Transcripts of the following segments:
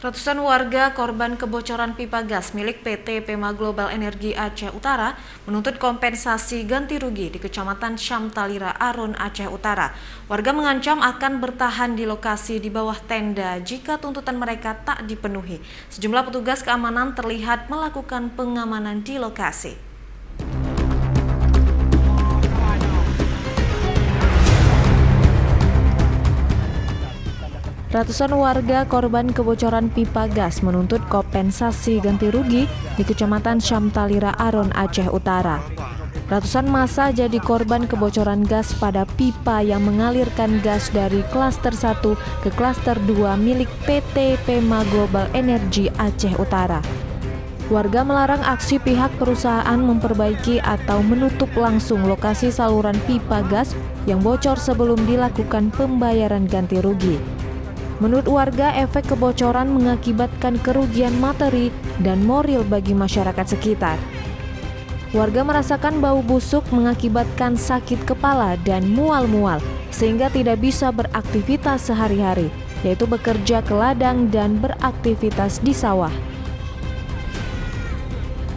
Ratusan warga korban kebocoran pipa gas milik PT Pema Global Energi Aceh Utara menuntut kompensasi ganti rugi di Kecamatan Syamtalira, Aron, Aceh Utara. Warga mengancam akan bertahan di lokasi di bawah tenda jika tuntutan mereka tak dipenuhi. Sejumlah petugas keamanan terlihat melakukan pengamanan di lokasi. Ratusan warga korban kebocoran pipa gas menuntut kompensasi ganti rugi di Kecamatan Syamtalira, Aron, Aceh Utara. Ratusan massa jadi korban kebocoran gas pada pipa yang mengalirkan gas dari klaster 1 ke klaster 2 milik PT Pema Global Energi Aceh Utara. Warga melarang aksi pihak perusahaan memperbaiki atau menutup langsung lokasi saluran pipa gas yang bocor sebelum dilakukan pembayaran ganti rugi. Menurut warga, efek kebocoran mengakibatkan kerugian materi dan moral bagi masyarakat sekitar. Warga merasakan bau busuk mengakibatkan sakit kepala dan mual-mual, sehingga tidak bisa beraktivitas sehari-hari, yaitu bekerja ke ladang dan beraktivitas di sawah.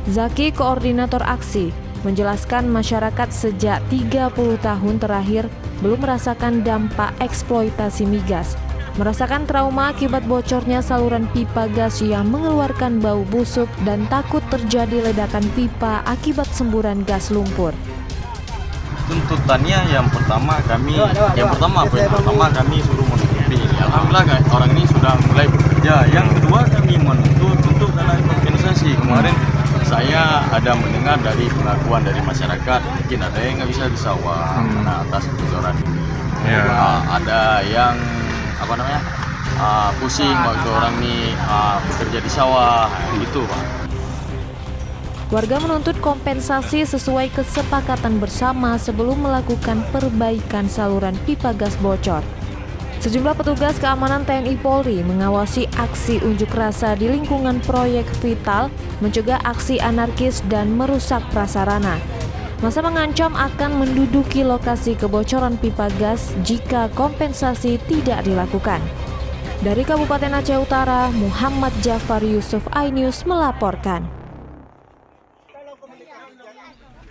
Zaki, koordinator aksi, menjelaskan masyarakat sejak 30 tahun terakhir belum merasakan dampak eksploitasi migas, merasakan trauma akibat bocornya saluran pipa gas yang mengeluarkan bau busuk dan takut terjadi ledakan pipa akibat semburan gas lumpur. Tuntutannya yang pertama kami suruh menutupi. Alhamdulillah orang ini sudah mulai bekerja. Yang kedua kami menuntut untuk dana kompensasi. Kemarin saya ada mendengar dari pengakuan dari masyarakat, mungkin ada yang nggak bisa di sawah karena atas kebocoran ini. Ada yang pusing waktu orang ini bekerja di sawah, gitu Pak. Warga menuntut kompensasi sesuai kesepakatan bersama sebelum melakukan perbaikan saluran pipa gas bocor. Sejumlah petugas keamanan TNI Polri mengawasi aksi unjuk rasa di lingkungan proyek vital, mencegah aksi anarkis dan merusak prasarana. Massa mengancam akan menduduki lokasi kebocoran pipa gas jika kompensasi tidak dilakukan. Dari Kabupaten Aceh Utara, Muhammad Jafar Yusuf, iNews melaporkan.